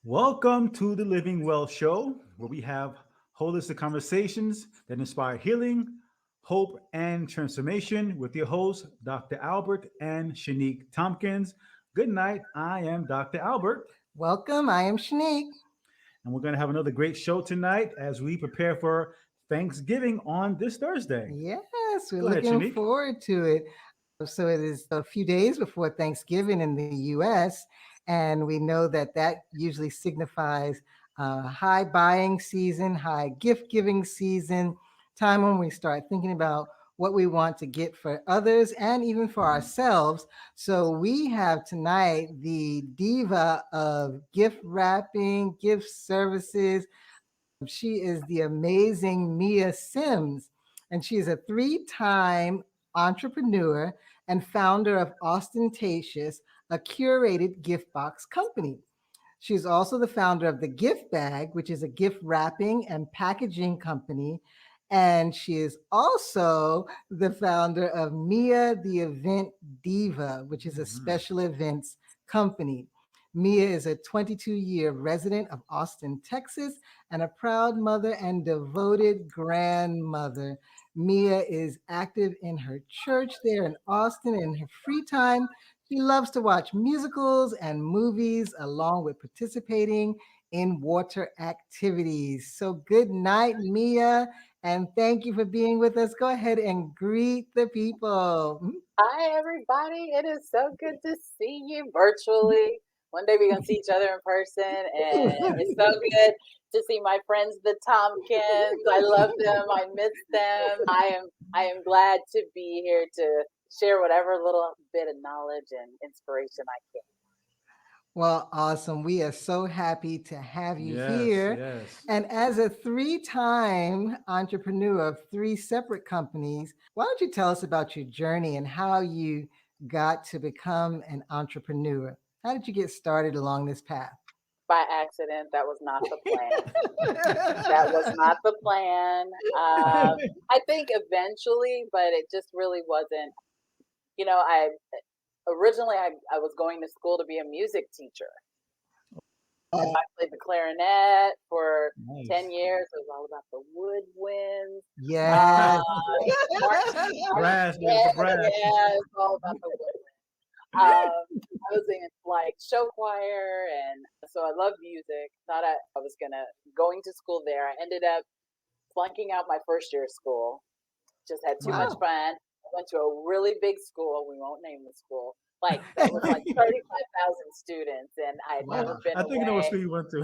Welcome to the Living Well Show, where we have holistic conversations that inspire healing, hope, and transformation with your hosts, Dr. Albert and Shanique Tompkins. Good night. I am Dr. Albert, Welcome. I am Shanique. and we're going to have another great show tonight as we prepare for Thanksgiving on this Thursday. Yes, we're Go ahead, looking Shanique. forward to it. So it is a few days before Thanksgiving in the US, and we know that that usually signifies high buying season, high gift giving season, time when we start thinking about what we want to get for others and even for ourselves. So we have tonight the diva of gift wrapping, gift services. She is the amazing Mia Sims, and she is a three-time entrepreneur and founder of Ostentatious, a curated gift box company. She's also the founder of the Gift Bag, which is a gift wrapping and packaging company. And she is also the founder of Mia the Event Diva, which is a Mhm. special events company. Mia is a 22-year resident of Austin, Texas, and a proud mother and devoted grandmother. Mia is active in her church there in Austin in her free time. She loves to watch musicals and movies along with participating in water activities. So, good night, Mia, and thank you for being with us. Go ahead and greet the people. Hi, everybody. It is so good to see you virtually. One day we're going to see each other in person, and it's so good to see my friends, the Tompkins. I love them. I miss them. I am glad to be here to share whatever little bit of knowledge and inspiration I can. Well, awesome. We are so happy to have you Yes, here. yes. And as a three-time entrepreneur of three separate companies, why don't you tell us about your journey and how you got to become an entrepreneur? How did you get started along this path? By accident, that was not the plan. That was not the plan. I think eventually, but it just really wasn't. I originally I was going to school to be a music teacher. I played the clarinet for Nice. 10 years. It was all about the woodwinds. Yes. Brass, baby, Yeah, the brass. yeah, it's all about the woodwinds. I was in like show choir, and so I love music. Thought I was gonna going to school there. I ended up flunking out my first year of school. Just had too much Wow. fun. I went to a really big school. We won't name the school. Like that was like 35,000 students, and I had never Wow. been I think you know what away. school you went to.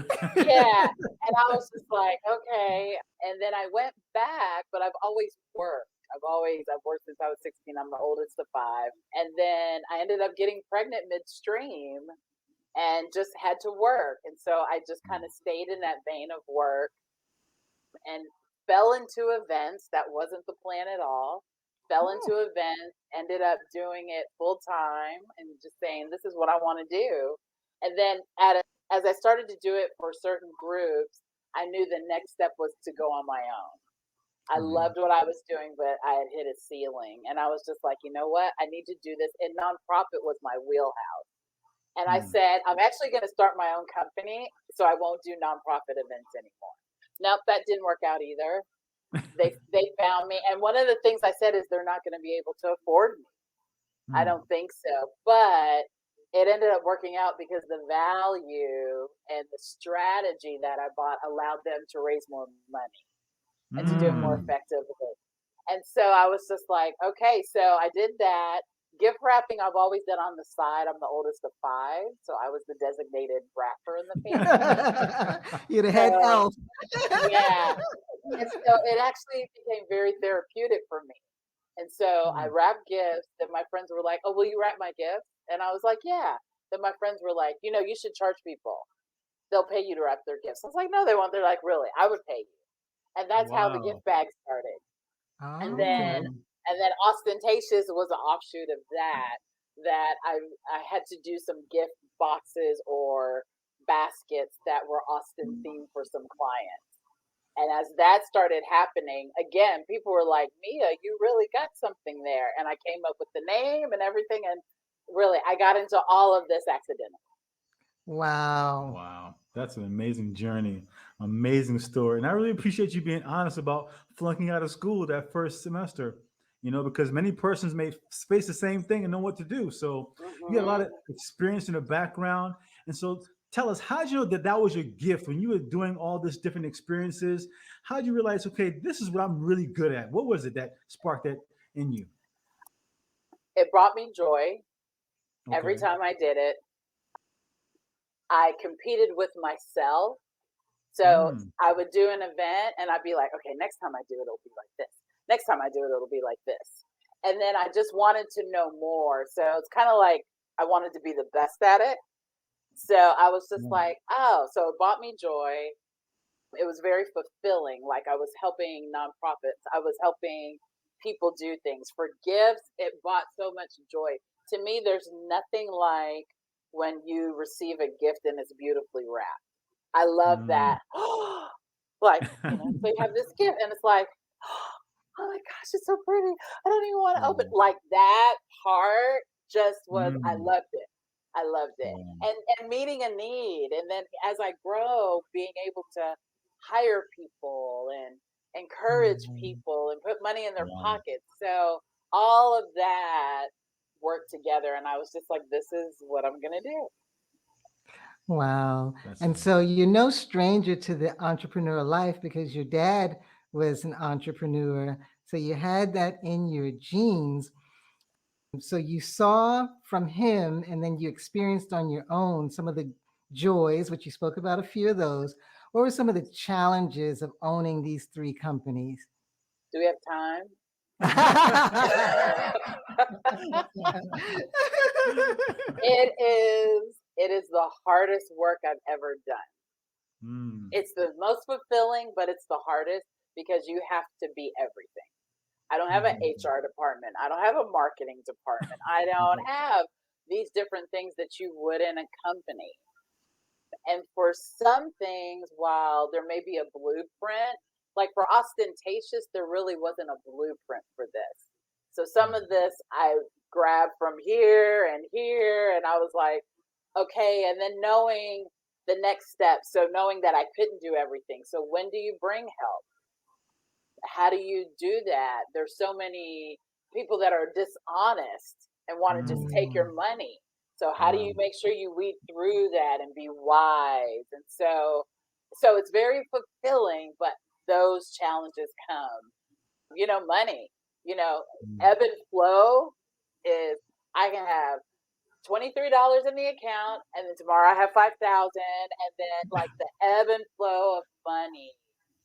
Yeah, and I was just like, okay. And then I went back, but I've always worked. I've worked since I was 16. I'm the oldest of five. And then I ended up getting pregnant midstream and just had to work. And so I just kind of stayed in that vein of work and fell into events. That wasn't the plan at all. Fell Oh. into events, ended up doing it full time and just saying, this is what I want to do. And then as I started to do it for certain groups, I knew the next step was to go on my own. I Mhm. loved what I was doing, but I had hit a ceiling. And I was just like, you know what? I need to do this. And nonprofit was my wheelhouse. And I Mm. said, I'm actually going to start my own company so I won't do nonprofit events anymore. Nope, that didn't work out either. They found me, and one of the things I said is they're not going to be able to afford me. I Mm. don't think so, but it ended up working out because the value and the strategy that I bought allowed them to raise more money and to do it more Mm. Mm. effectively. And so I was just like, okay, so I did that. Gift wrapping, I've always done on the side. I'm the oldest of five, so I was the designated wrapper in the family. You're the head So, elf. yeah. And so it actually became very therapeutic for me. And so I Mm. wrapped gifts, and my friends were like, oh, will you wrap my gifts? And I was like, yeah. Then my friends were like, you should charge people. They'll pay you to wrap their gifts. I was like, no, they won't. They're like, really? I would pay you. And that's how the gift Wow. bag started. And then Okay. and then ostentatious was an offshoot of that. That I had to do some gift boxes or baskets that were Austin themed for some clients. And as that started happening, again, people were like, Mia, you really got something there. And I came up with the name and everything. And really, I got into all of this accidentally. Wow. Wow. That's an amazing journey, amazing story. And I really appreciate you being honest about flunking out of school that first semester, because many persons may face the same thing and know what to do. So you had a lot of Hmm. experience in the background. And so tell us, how did you know that that was your gift when you were doing all these different experiences? How did you realize, okay, this is what I'm really good at? What was it that sparked that in you? It brought me joy every Okay. time I did it. I competed with myself. So Mm. I would do an event and I'd be like, okay, next time I do it, it'll be like this. Next time I do it, it'll be like this. And then I just wanted to know more. So it's kind of like I wanted to be the best at it. So I was just Yeah. like, oh, so it brought me joy. It was very fulfilling. Like I was helping nonprofits, I was helping people do things. For gifts, it brought so much joy. To me, there's nothing like when you receive a gift and it's beautifully wrapped. I love Mm. that. Like, so you have this gift and it's like, oh my gosh, it's so pretty. I don't even want to open. Wow. Like that part just was, I Mm. loved it. I loved it. Wow. And meeting a need. And then as I grow, being able to hire people and encourage Mhm. people and put money in their Wow. pockets. So all of that worked together. And I was just like, this is what I'm going to do. Wow. That's And so you're no stranger to the entrepreneur life because your dad was an entrepreneur. So you had that in your genes. So you saw from him and then you experienced on your own some of the joys, which you spoke about a few of those. What were some of the challenges of owning these three companies? Do we have time? It is the hardest work I've ever done. Mm. It's the most fulfilling, but it's the hardest because you have to be everything. I don't have an Mhm. HR department. I don't have a marketing department. I don't have these different things that you would in a company. And for some things, while there may be a blueprint, like for ostentatious, there really wasn't a blueprint for this. So some of this I grabbed from here and here, and I was like, okay. And then knowing the next step. So knowing that I couldn't do everything. So when do you bring help? How do you do that? There's so many people that are dishonest and want to just Mm. take your Mm, money. So how do Wow. you make sure you weed through that and be wise? And so it's very fulfilling, but those challenges come. Money, you know, Mm. ebb and flow is I can have $23 in the account and then tomorrow I have 5,000 and then like the ebb and flow of money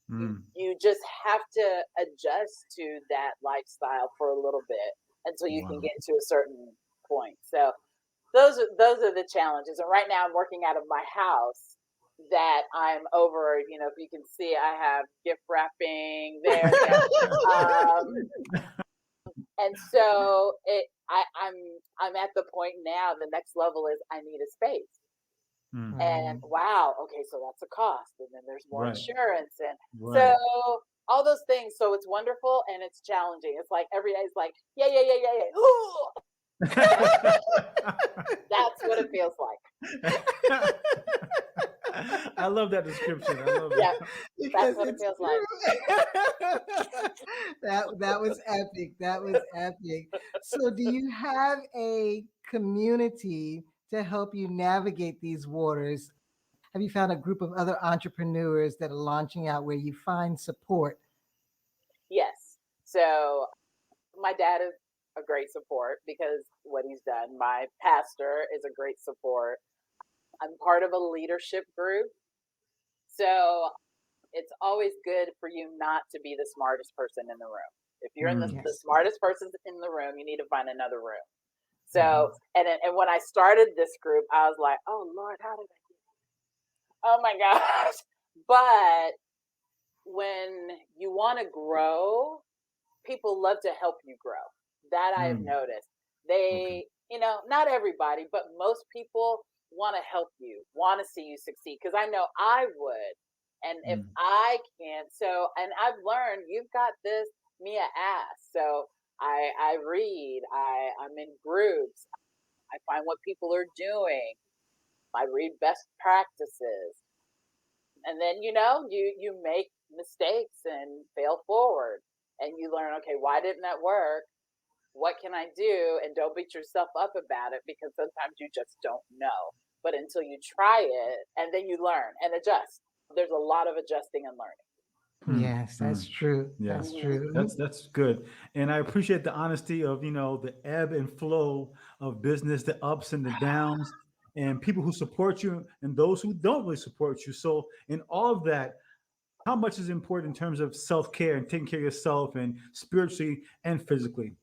Mm. you just have to adjust to that lifestyle for a little bit until you can Wow. get to a certain point. So those are the challenges. And right now I'm working out of my house that I'm over, if you can see I have gift wrapping there. Um and so I'm at the point now, the next level is I need a space. Mm. And right. wow, okay, so that's a cost. And then there's more Right. insurance. And so Right. all those things. So it's wonderful and it's challenging. It's like every day is like, yeah, yeah, yeah, yeah, yeah. Ooh, that's what it feels like. I love that description. I love Yeah, it. that's Because what it it's feels like. true. That was epic. That was epic. So do you have a community to help you navigate these waters? Have you found a group of other entrepreneurs that are launching out where you find support? Yes. So my dad is a great support because what he's done. My pastor is a great support. I'm part of a leadership group. So it's always good for you not to be the smartest person in the room. If you're in Mm. the Yes. smartest person in the room, you need to find another room. So, Mhm. and when I started this group, I was like, oh Lord, how did I? Oh my gosh! But when you want to grow, people love to help you grow. That I have Mm. noticed. Okay. Not everybody, but most people want to help you, want to see you succeed. Because I know I would. And if Mm. I can't, and I've learned you've got this, Mia asked. So I read, I'm in groups, I find what people are doing, I read best practices. And then, you make mistakes and fail forward, and you learn, okay, why didn't that work? What can I do? And don't beat yourself up about it, because sometimes you just don't know. But until you try it, and then you learn and adjust. There's a lot of adjusting and learning. Yes, that's true. Yeah, That's Mhm. true. that's good, and I appreciate the honesty of the ebb and flow of business, the ups and the downs, and people who support you and those who don't really support you. So, in all of that, how much is important in terms of self care and taking care of yourself and spiritually and physically?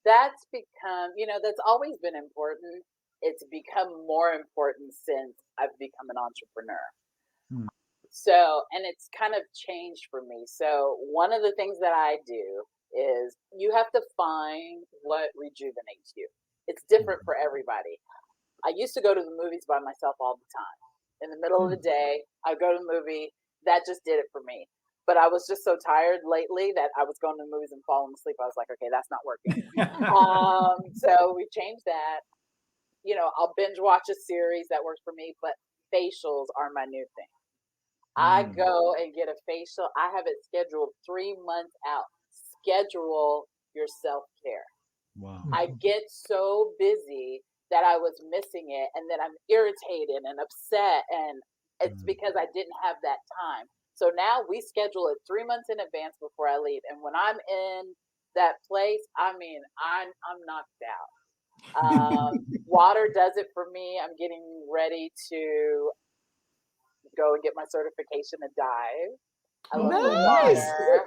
That's become, that's always been important. It's become more important since I've become an entrepreneur. Hmm. So, and it's kind of changed for me. So, one of the things that I do is you have to find what rejuvenates you. It's different for everybody. I used to go to the movies by myself all the time. In the middle of the day, I'd go to the movie. That just did it for me. But I was just so tired lately that I was going to the movies and falling asleep. I was like, okay, that's not working. So we changed that. I'll binge watch a series that works for me, but facials are my new thing. I go and get a facial. I have it scheduled 3 months out. Schedule your self care. Wow. I get so busy that I was missing it, and then I'm irritated and upset, and it's because I didn't have that time. So now we schedule it 3 months in advance before I leave, and when I'm in that place, I mean, I'm knocked out. Water does it for me. I'm getting ready to go and get my certification to dive. I love the Oh, Nice. nice. water.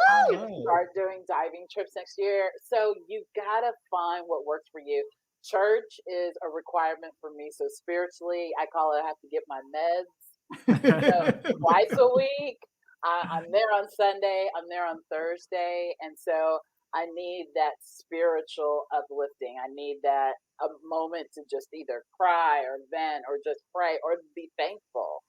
I'm All Woo! going to right. start doing diving trips next year. So you got to find what works for you. Church is a requirement for me. So spiritually, I call it, I have to get my meds. So twice a week, I'm there on Sunday, I'm there on Thursday. And so I need that spiritual uplifting. I need that a moment to just either cry or vent or just pray or be thankful.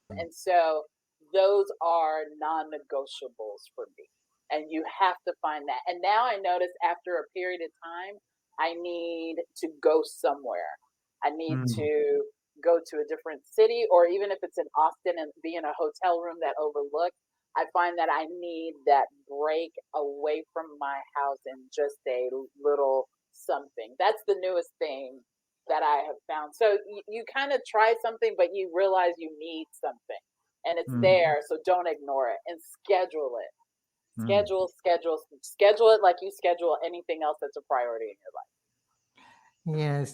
And so those are non-negotiables for me. And you have to find that. And now I notice after a period of time, I need to go somewhere. I need to go to a different city, or even if it's in Austin and be in a hotel room that overlooks, I find that I need that break away from my house and just a little something. That's the newest thing that I have found. So you kind of try something, but you realize you need something, and it's there. So don't ignore it and schedule it. Schedule it like you schedule anything else that's a priority in your life.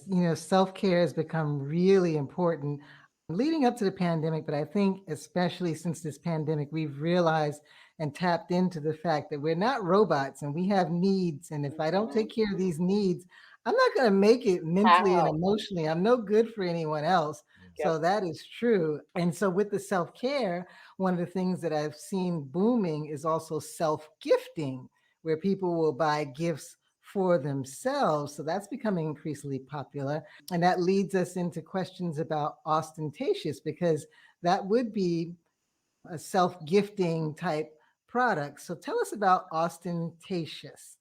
Yes, self-care has become really important leading up to the pandemic, but I think especially since this pandemic, we've realized and tapped into the fact that we're not robots and we have needs. And if I don't Mm-hmm. take care of these needs, I'm not going to make it mentally and How? emotionally. I'm no good for anyone else. Yep. So that is true. And so with the self-care, one of the things that I've seen booming is also self-gifting, where people will buy gifts for themselves. So that's becoming increasingly popular. And that leads us into questions about ostentatious, because that would be a self gifting type product. So tell us about ostentatious.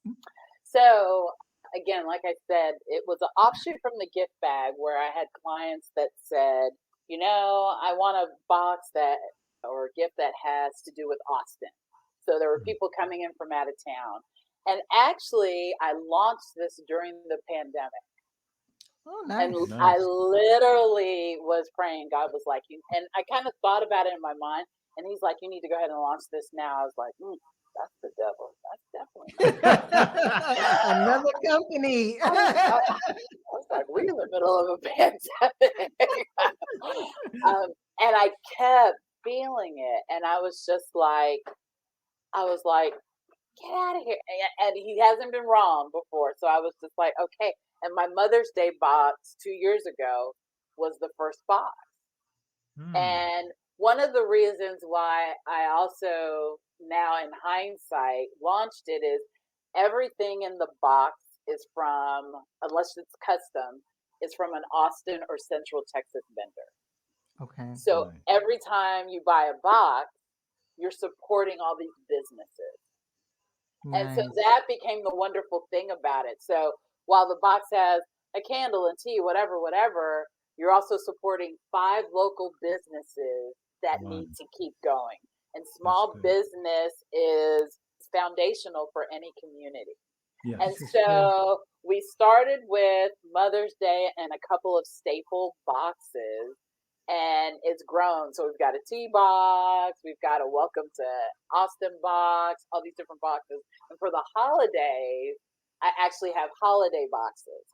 So again, like I said, it was an offshoot from the gift bag where I had clients that said, I want a box that or a gift that has to do with Austin. So there were people coming in from out of town. And actually, I launched this during the pandemic. Oh, And nice. I Nice. literally was praying. God was like, and I kind of thought about it in my mind. And he's like, you need to go ahead and launch this now. I was like, that's the devil. That's definitely not Another company. I was like, we're in the middle of a pandemic. um, and I kept feeling it. And I was like, get out of here. And he hasn't been wrong before. So I was just like, okay. And my Mother's Day box 2 years ago was the first box. And one of the reasons why I also now in hindsight launched it is everything in the box is from, unless it's custom, is from an Austin or Central Texas vendor. Okay. So Right. every time you buy a box, you're supporting all these businesses. And so Nice. that became the wonderful thing about it. So while the box has a candle and tea, whatever, you're also supporting 5 local businesses that Wow. need to keep going. And That's small good. business is foundational for any community. And Yes. This is true. so we started with Mother's Day and a couple of staple boxes, and it's grown. So we've got a tea box, we've got a welcome to Austin box, all these different boxes. And for the holidays, I actually have holiday boxes.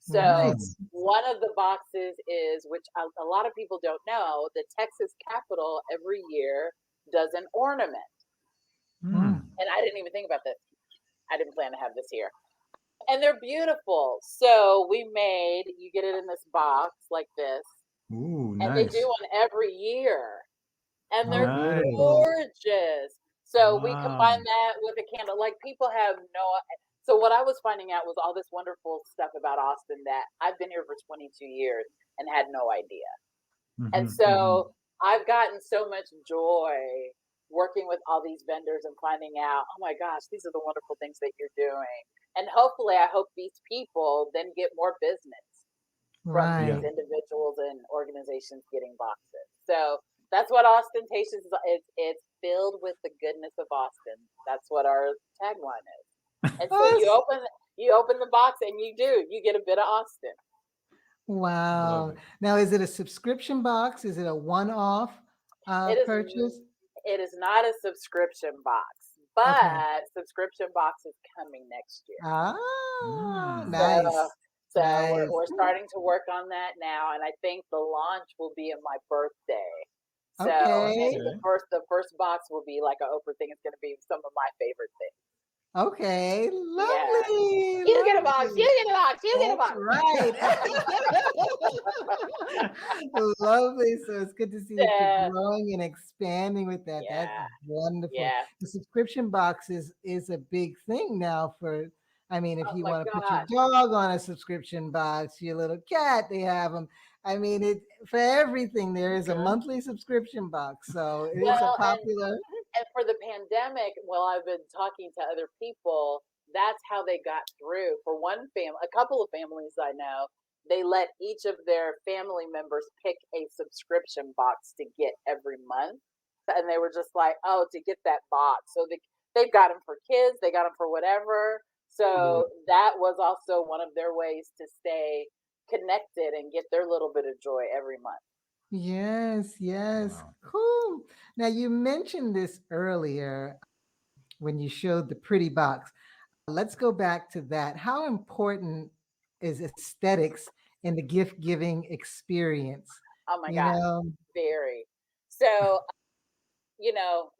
So Nice. one of the boxes is, which a lot of people don't know, the Texas Capitol every year does an ornament. Mm. And I didn't even think about this. I didn't plan to have this here. And they're beautiful. So we made, you get it in this box like this, Ooh, and they do nice. one every year. And Oh, they're Nice. beautiful. gorgeous. So we Wow. combine that with a candle. Like people have no. So what I was finding out was all this wonderful stuff about Austin that I've been here for 22 years and had no idea. And Mm-hmm. Mm-hmm. so I've gotten so much joy working with all these vendors and finding out, oh my gosh, these are the wonderful things that you're doing. And hopefully, I hope these people then get more business from Yeah. these Right. individuals and organizations getting boxes. So that's what Ostentatious is. It's filled with the goodness of Austin. That's what our tagline is. And so Us. you open the box and you get a bit of Austin. Love Wow. it. Now, is it a subscription box? Is it a one-off It is purchase? it is not a subscription box, Okay. but subscription box is coming next year. Ah, Mm. So nice. so Nice. we're starting to work on that now, and I think the launch will be on my birthday. So Okay. maybe Okay. the first box will be like an Oprah thing. It's going to be some of my favorite things. Okay. Yeah, Lovely. you get a box. You Lovely. get a box. You get a That's box. right. Lovely. So it's good to see that you're Yeah, growing and expanding with that. That's yeah, wonderful. yeah. The subscription box is a big thing now for, I mean, if Oh you my want to put your gosh. dog on a subscription box, your little cat, they have them. I mean, it for everything there is a Okay. monthly subscription box. So it is a Well, popular. and for the pandemic, well, I've been talking to other people. That's how they got through. For one family, a couple of families I know, they let each of their family members pick a subscription box to get every month, and they were just like, "Oh, to get that box." So they've got them for kids, they got them for whatever. Yeah. So that was also one of their ways to stay connected and get their little bit of joy every month. Yes, yes. Wow. Cool. Now you mentioned this earlier when you showed the pretty box. Let's go back to that. How important is aesthetics in the gift giving experience? Oh my You gosh, know, very. So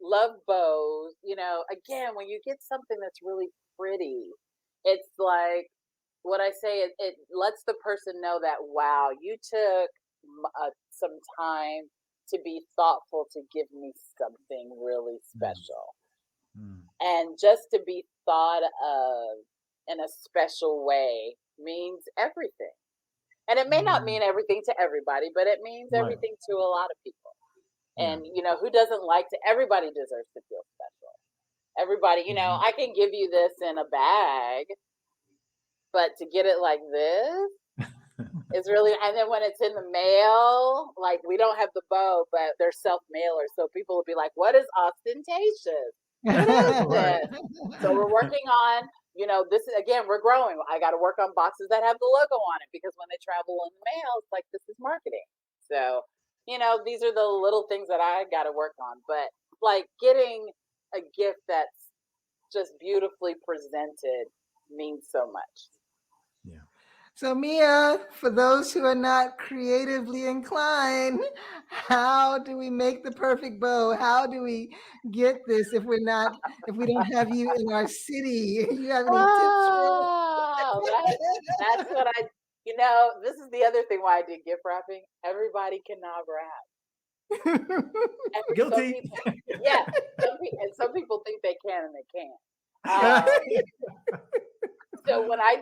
love bows, again, when you get something that's really pretty, it's like what I say, it lets the person know that, wow, you took some time to be thoughtful to give me something really Mm. special. Mm. And just to be thought of in a special way means everything. And it may not Mm. mean everything to everybody, but it means Right. everything to a lot of people. Yeah. And who doesn't like to? Everybody deserves to feel special. Everybody, Mm-hmm. I can give you this in a bag, but to get it like this is really. And then when it's in the mail, like we don't have the bow, but they're self mailers, so people will be like, "What is ostentatious? What is Right. this?" So we're working on. This is again, we're growing. I got to work on boxes that have the logo on it because when they travel in the mail, it's like this is marketing. So these are the little things that I got to work on. But like getting a gift that's just beautifully presented means so much. Yeah. so, Mia, for those who are not creatively inclined, how do we make the perfect bow? How do we get this if we don't have you in our city? You have any tips for Oh, that's what I. This is the other thing why I did gift wrapping. Everybody cannot wrap. us? Some Guilty. people, yeah, some people think they can and they can't. Um, So when I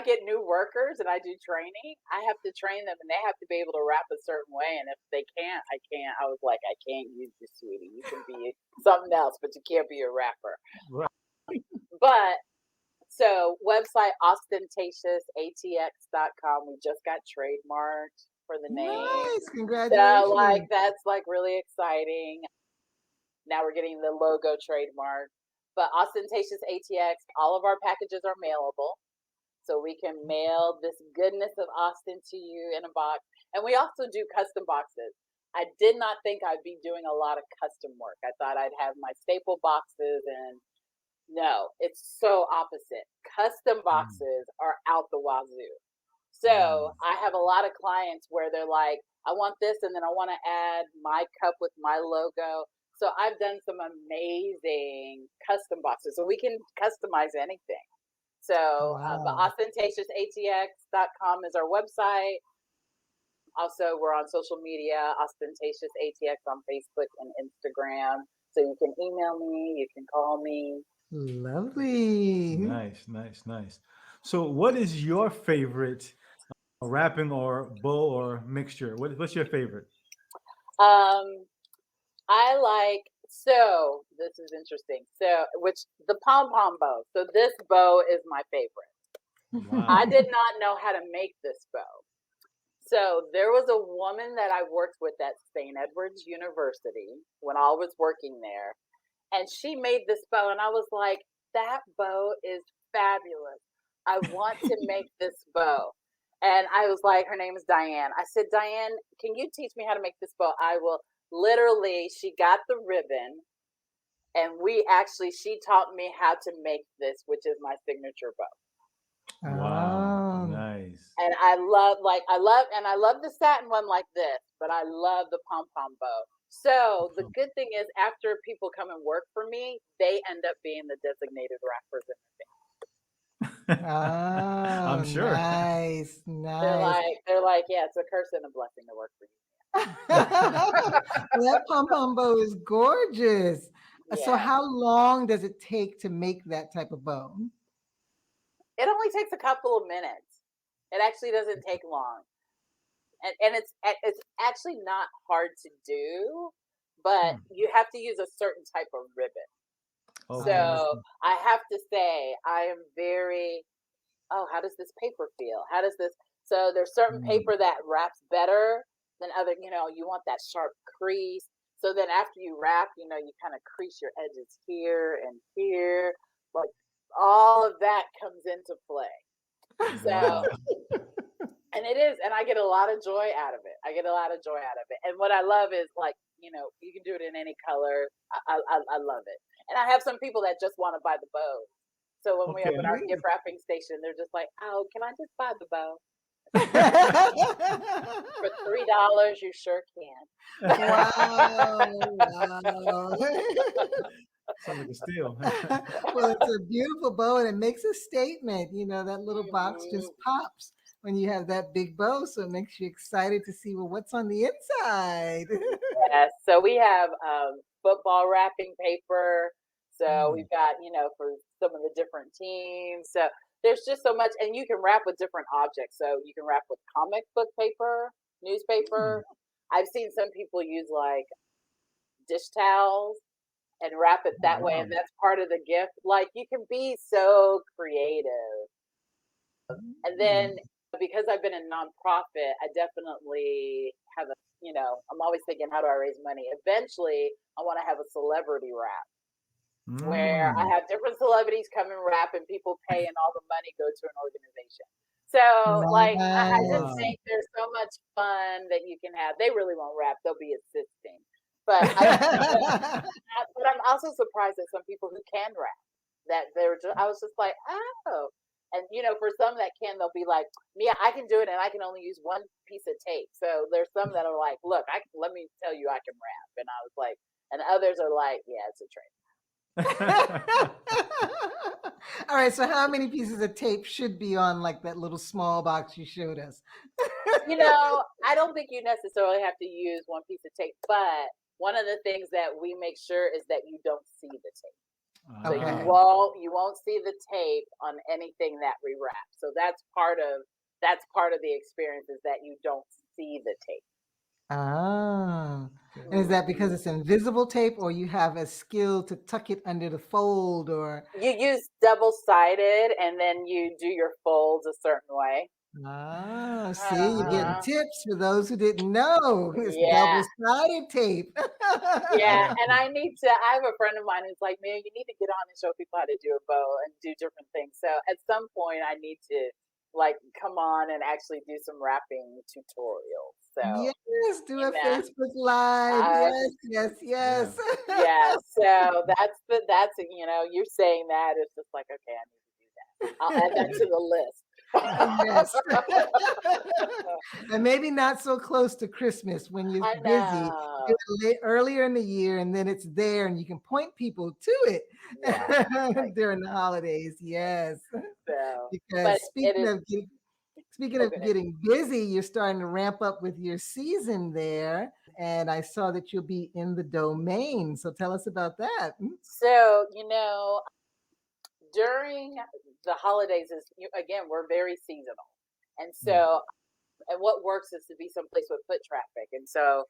get new workers and I do training, I have to train them and they have to be able to rap a certain way. And if they can't, I can't. I was like, I can't use you, sweetie. You can be something else, but you can't be a rapper. Right. But so website ostentatious atx.com. We just got trademarked. for the name. Nice. So like Congratulations. that's like really exciting. Now we're getting the logo trademark. But Ostentatious ATX, all of our packages are mailable. So we can mail this goodness of Austin to you in a box. And we also do custom boxes. I did not think I'd be doing a lot of custom work. I thought I'd have my staple boxes, and no, it's so opposite. Custom Mm, boxes are out the wazoo. So mm, I have a lot of clients where they're like, I want this, and then I want to add my cup with my logo. So I've done some amazing custom boxes. So we can customize anything. So, but Wow. ostentatiousatx.com is our website. Also, we're on social media, Ostentatious ATX on Facebook and Instagram. So you can email me, you can call me. Lovely. nice, nice, nice. So, what is your favorite wrapping or bow or mixture? What's your favorite? Um, I like, so this is interesting. So, which the pom pom bow. So, this bow is my favorite. I Wow. did not know how to make this bow. So, there was a woman that I worked with at St. Edward's University when I was working there, and she made this bow, and I was like, that bow is fabulous. I want to make this bow. And I was like, her name is Diane. I said, Diane, can you teach me how to make this bow? I will literally, she got the ribbon, and she taught me how to make this, which is my signature bow. Wow. Oh, Nice. And I love the satin one like this, but I love the pom pom bow. So the good thing is, after people come and work for me, they end up being the designated wrappers in the family. I'm oh, sure. nice, nice. They're like, yeah, it's a curse and a blessing to work for you. Well, that pom pom bow is gorgeous. So, Yeah, how long does it take to make that type of bow? it only takes a couple of minutes. It actually doesn't take long, and it's actually not hard to do, but Hmm. you have to use a certain type of ribbon. So Okay. I see. I have to say, I am very, oh, how does this paper feel? How does this? So there's certain Mm. paper that wraps better than other. You want that sharp crease. So then after you wrap, you kind of crease your edges here and here, like all of that comes into play. So, Wow. and it is, and I get a lot of joy out of it. I get a lot of joy out of it. And what I love is, like, you can do it in any color. I love it. And I have some people that just want to buy the bow. So when we open Okay. our gift wrapping station, they're just like, "Oh, can I just buy the bow for $3? You sure can." Wow, wow. Sounds like a steal. Well, it's a beautiful bow and it makes a statement. That little box Mhm. just pops when you have that big bow. So it makes you excited to see, well, what's on the inside. Yes. So we have football wrapping paper. So Hmm. we've got, for some of the different teams. So there's just so much, and you can wrap with different objects. So you can wrap with comic book paper, Hmm. newspaper. I've seen some people use like dish towels and wrap it Oh, that way, wow. and that's part of the gift. Like, you can be so creative. And Mm. then, because I've been in nonprofit, I definitely have I'm always thinking, how do I raise money? Eventually, I want to have a celebrity wrap where I Mm. have different celebrities come and rap, and people pay, and all the money go to an organization. So, like, I just Nice. Wow. think there's so much fun that you can have. They really won't rap; they'll be assisting. But but I'm also surprised at some people who can rap. That they were just, I was just like, oh. And for some that can, they'll be like, "Mia, I can do it, and I can only use one piece of tape." So there's some that are like, "Look, let me tell you, I can rap." And I was like, and others are like, "Yeah, it's a trade." All right, so how many pieces of tape should be on like that little small box you showed us? I don't think you necessarily have to use one piece of tape, but one of the things that we make sure is that you don't see the tape. So you Okay. Ah. won't see the tape on anything that we wrap. So that's part of the experience, is that you don't see the tape. Ah. And is Okay. that because it's invisible tape or you have a skill to tuck it under the fold or You use double sided, and then you do your folds a certain way. Ah, see, you're getting Uh-huh. tips for those who didn't know. It's Yeah. double-sided tape. Yeah, Yeah. and I have a friend of mine who's like, man, you need to get on and show people how to do a bow and do different things. So at some point, I need to like come on and actually do some wrapping tutorials. So, Yes, do you a know, Facebook Live. uh, Yes, yes, Yeah. yes. yeah, so that's, you're saying that. It's just like, okay, I need to do that. I'll add that to the list. Yes. And maybe not so close to Christmas when you're I busy. Do know. it earlier in the year, and then it's there, and you can point people to it Yeah, during the holidays. Yes, so, but because it is speaking of okay. getting busy, you're starting to ramp up with your season there, and I saw that you'll be in the domain. So tell us about that. So, during the holidays again, we're very seasonal. And Yeah. so, and what works is to be someplace with foot traffic. And so,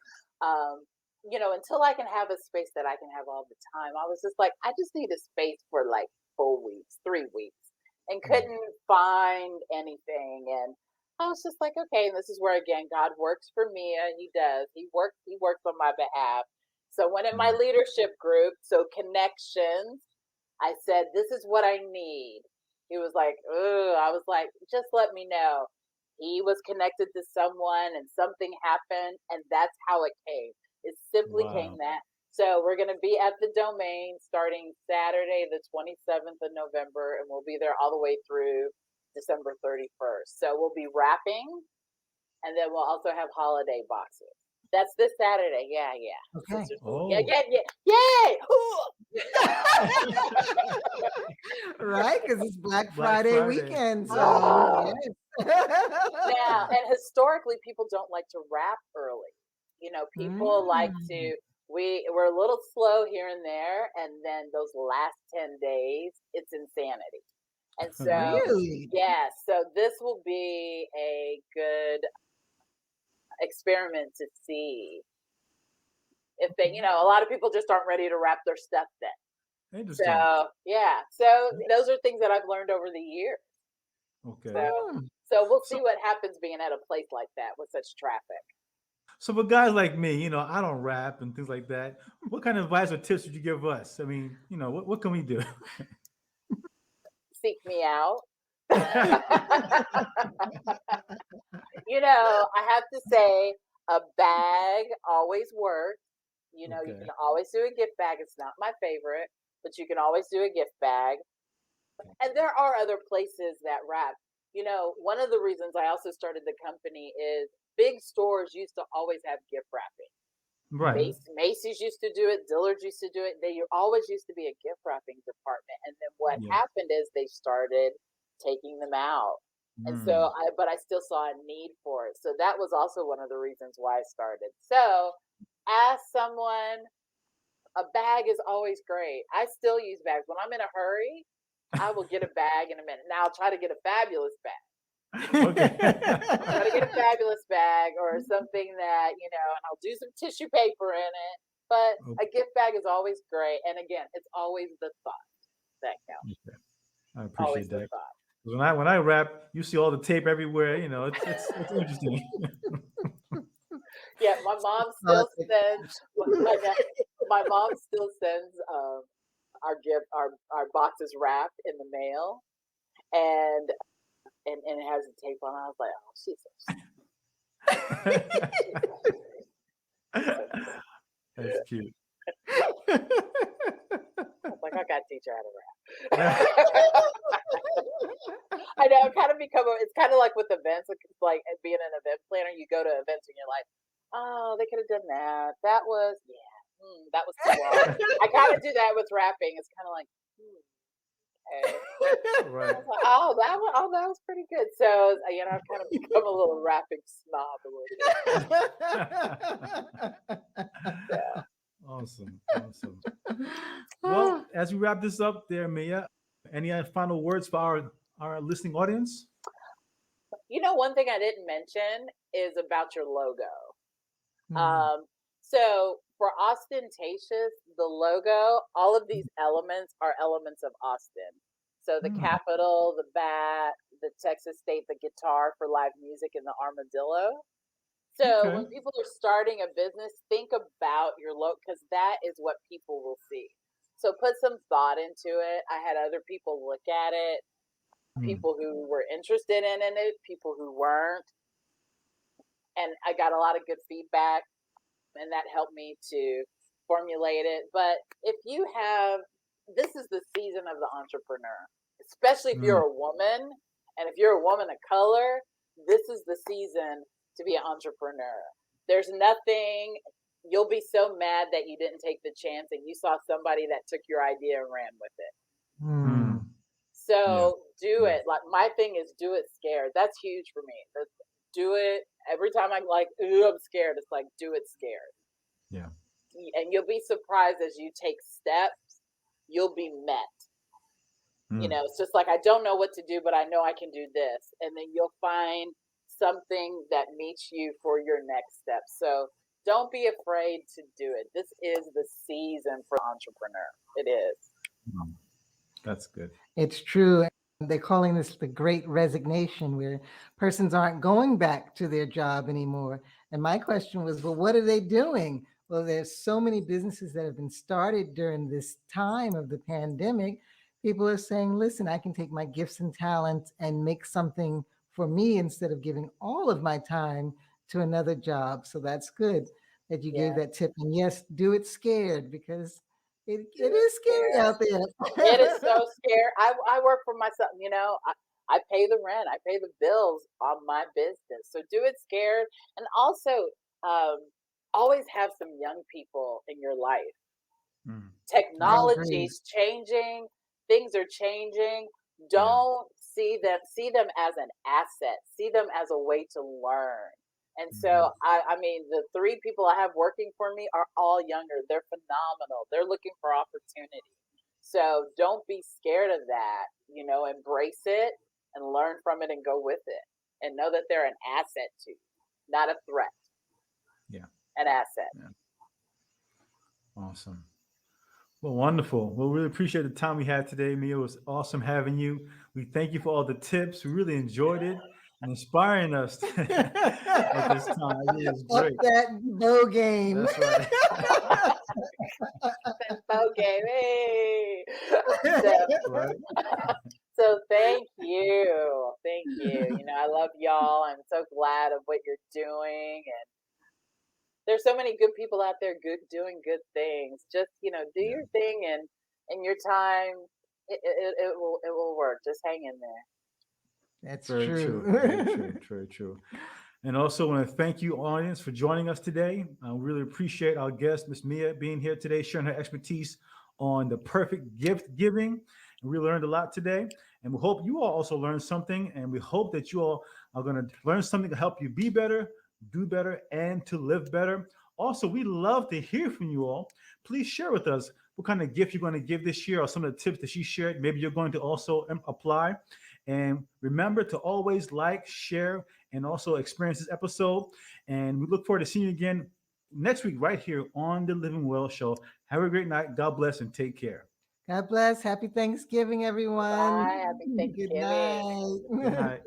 until I can have a space that I can have all the time, I was just like, I just need a space for like 4 weeks, 3 weeks, and Yeah. couldn't find anything. And I was just like, okay, and this is where again God works for me, and He does. He works on my behalf. So when in my Yeah. leadership group, so connections, I said, this is what I need. He was like, ugh. I was like, just let me know. He was connected to someone and something happened, and that's how it came. It simply came Wow. that. So we're going to be at the domain starting Saturday, the 27th of November, and we'll be there all the way through December 31st. So we'll be wrapping, and then we'll also have holiday boxes. That's this Saturday. Yeah, yeah. Okay. Sisters, yeah, Oh. yeah, yeah. Yay! Right, because it's Black Black Friday Friday. weekend. Yeah. So Ah. Now, yes. and historically, people don't like to wrap early. People like Mm. to. We're a little slow here and there, and then those last 10 days, it's insanity. And so, Really? yeah, so this will be a good experiment to see if they, a lot of people just aren't ready to wrap their stuff then. Interesting. So, yeah, so those are things that I've learned over the years. Okay. So, Oh. so we'll So see what happens being at a place like that with such traffic. so for guys like me, I don't rap and things like that. What kind of advice or tips would you give us? I mean, what can we do? Seek me out. I have to say, a bag always works. You Okay. can always do a gift bag. It's not my favorite, but you can always do a gift bag. And there are other places that wrap. One of the reasons I also started the company is big stores used to always have gift wrapping. Right. Macy's used to do it. Dillard's used to do it. They always used to be a gift wrapping department. And then what Yeah. happened is they started taking them out. And Mm. so but I still saw a need for it. So that was also one of the reasons why I started. So ask someone, a bag is always great. I still use bags. When I'm in a hurry, I will get a bag in a minute. Now I'll try to get a fabulous bag. Okay. I'll try to get a fabulous bag or something that, and I'll do some tissue paper in it. But a gift bag is always great. And again, it's always the thought that counts. Okay. I Always appreciate the that. thought. When I rap, you see all the tape everywhere. It's interesting. Yeah, my mom Thought still sends my mom still sends our boxes wrapped in the mail, and and it has a tape on. I was like, oh, she's so That's cute. I was like, I got to teach her how to rap. I know, it's kind of like with events, like being an event planner, you go to events and you're like, oh, they could have done that. That was, that was too long. I kind of do that with rapping. It's kind of like, okay. Right. I was like, that was pretty good. So, I've kind of become a little rapping snob a little bit. Yeah. Awesome. Awesome. Well, as we wrap this up there, Mia, any final words for our listening audience? One thing I didn't mention is about your logo. Mm. So for ostentatious, the logo, all of these elements are elements of Austin. So the Capitol, the bat, the Texas State, the guitar for live music, and the armadillo. So Okay. when people are starting a business, think about your logo because that is what people will see. So put some thought into it. I had other people look at it, Mm. people who were interested in it, people who weren't, and I got a lot of good feedback, and that helped me to formulate it. But if you have, this is the season of the entrepreneur, especially if Mm. you're a woman, and if you're a woman of color, this is the season to be an entrepreneur. There's nothing, you'll be so mad that you didn't take the chance and you saw somebody that took your idea and ran with it. Mm. Yeah. So do Yeah. it. Like my thing is do it scared. That's huge for me. Do it every time I'm like, ooh, I'm scared. It's like do it scared. Yeah. And you'll be surprised as you take steps, you'll be met. Mm. It's just like I don't know what to do, but I know I can do this. And then you'll find something that meets you for your next step. So don't be afraid to do it. This is the season for entrepreneur. It is. Mm. That's good. It's true. They're calling this the great resignation, where persons aren't going back to their job anymore. And my question was, well, what are they doing? Well, there's so many businesses that have been started during this time of the pandemic. People are saying, listen, I can take my gifts and talents and make something for me instead of giving all of my time to another job. So that's good that you gave Yeah. that tip. And yes, do it scared, because Do it it is scary scared. out It is there. so scary. I work for myself, I pay the rent, I pay the bills on my business. So do it scared. And also, um, always have some young people in your life. Mm. I Yeah. agree. Technology's changing, things are changing. Yeah. Don't see them as an asset, see them as a way to learn. And Mhm. so I mean the three people I have working for me are all younger. They're phenomenal. They're looking for opportunity. So don't be scared of that, embrace it and learn from it and go with it. And know that they're an asset to you, not a threat, Yeah. an asset. Yeah. Awesome. Well, wonderful. Well, really appreciate the time we had today, Mia. It was awesome having you. We thank you for all the tips. We really enjoyed it and inspiring us at this time. It was Up great. that bow game. That's right. Okay, hey. So Right. So thank you. I love y'all. I'm so glad of what you're doing, and there's so many good people out there, doing good things. Just do Yeah. your thing, and in your time, it will work. Just hang in there. That's Very true. Very true. true. Very true. And also want to thank you, audience, for joining us today. I really appreciate our guest, Miss Mia, being here today, sharing her expertise on the perfect gift giving. And we learned a lot today. And we hope you all also learned something. And we hope that you all are going to learn something to help you be better, do better, and to live better. Also, we love to hear from you all. Please share with us what kind of gift you're going to give this year or some of the tips that she shared. Maybe you're going to also apply. And remember to always like, share, and also experience this episode. And we look forward to seeing you again next week right here on the Living Well Show. Have a great night. God bless and take care. God bless. Happy Thanksgiving, everyone. Bye. Happy Good Thanksgiving. Good night. night.